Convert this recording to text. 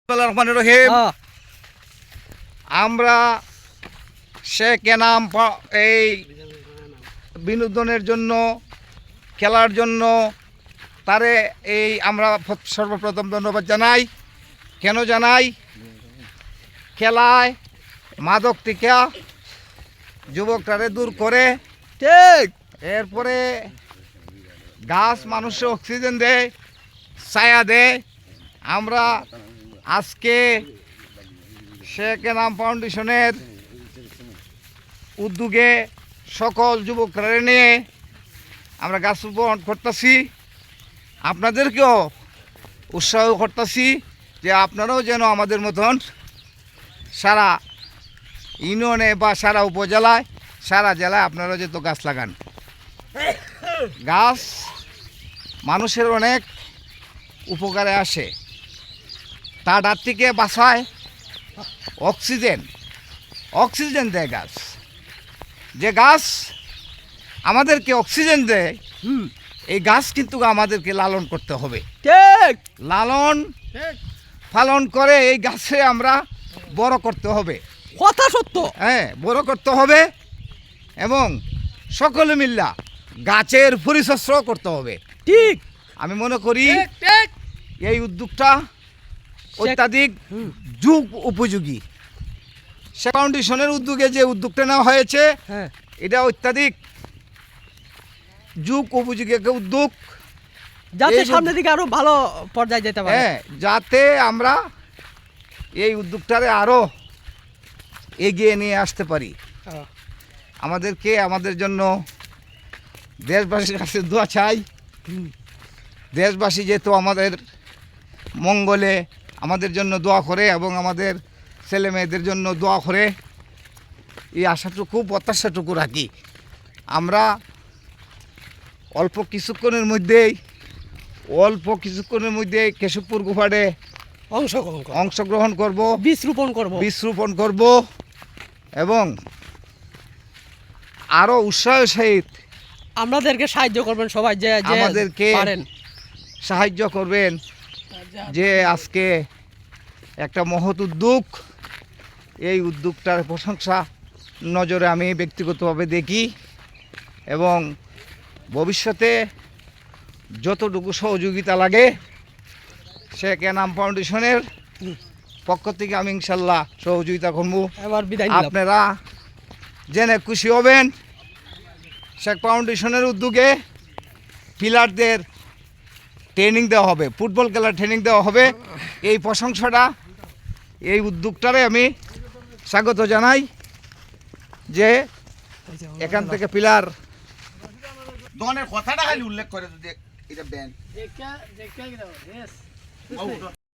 রহমানির রহিম। আমরা শেখ এনাম এই বিনোদনের জন্য খেলার জন্য তারে এই আমরা সর্বপ্রথম ধন্যবাদ জানাই। কেন জানাই? খেলায় মাদক থেকে যুবকটারে দূর করে, ঠিক এরপরে গাছ মানুষে অক্সিজেন দেয়, ছায়া দেয়। আমরা আজকে শেখ এনাম ফাউন্ডেশনের উদ্যোগে সকল যুবকরা নিয়ে আমরা গাছ রোপণ করতেছি। আপনাদেরকেও উৎসাহ করতেছি যে আপনারাও যেন আমাদের মতন সারা ইউনিয়নে বা সারা উপজেলায় সারা জেলায় আপনারাও যেত গাছ লাগান। গাছ মানুষের অনেক উপকারে আসে। তার হাত থেকে বাঁচায় অক্সিজেন দেয় গাছ। যে গাছ আমাদেরকে অক্সিজেন দেয়, এই গাছ কিন্তু আমাদেরকে লালন করতে হবে। ঠিক লালন পালন করে এই গাছে আমরা বড় করতে হবে। কথা সত্য। হ্যাঁ, বড় করতে হবে এবং সকলে মিল্লা গাছের পরিচর্যা করতে হবে। ঠিক আমি মনে করি এই উদ্যোগটা অত্যাধিক যুগ উপযোগী। সে ফাউন্ডেশনের উদ্যোগে যে উদ্যোগটা নেওয়া হয়েছে, এটা অত্যাধিক যুগ উপযোগী একটা উদ্যোগ, যাতে সামনের দিকে আরো ভালো পর্যায়ে যেতে পারে। হ্যাঁ, যাতে আমরা এই উদ্যোগটারে আরো এগিয়ে নিয়ে আসতে পারি। আমাদেরকে আমাদের জন্য দেশবাসীর কাছে দোয়া চাই। দেশবাসী যেহেতু আমাদের মঙ্গলে আমাদের জন্য দোয়া করে এবং আমাদের ছেলে মেয়েদের জন্য দোয়া করে, এই আশাটুকু প্রত্যাশাটুকু রাখি। আমরা অল্প কিছুক্ষণের মধ্যেই কেশবপুর গুফাডে অংশগ্রহণ করব, বীজ রোপণ করব এবং আরও উৎসাহের সহিত আমাদেরকে সাহায্য করবেন সবাই, যে আমাদেরকে পারেন সাহায্য করবেন। যে আজকে একটা মহৎ উদ্যোগ, এই উদ্যোগটার প্রশংসা নজরে আমি ব্যক্তিগতভাবে দেখি এবং ভবিষ্যতে যতটুকু সহযোগিতা লাগে শেখ এনাম ফাউন্ডেশনের পক্ষ থেকে আমি ইনশাল্লাহ সহযোগিতা করবো। আপনারা জেনে খুশি হবেন, শেখ ফাউন্ডেশনের উদ্যোগে প্লেয়ারদের ট্রেনিং দেওয়া হবে, ফুটবল খেলার ট্রেনিং দেওয়া হবে। এই প্রশংসাটা, এই উদ্যোগটারে আমি স্বাগত জানাই যে এখান থেকে প্লেয়ার দনের কথাটা খালি উল্লেখ করে যদি এটা ব্যান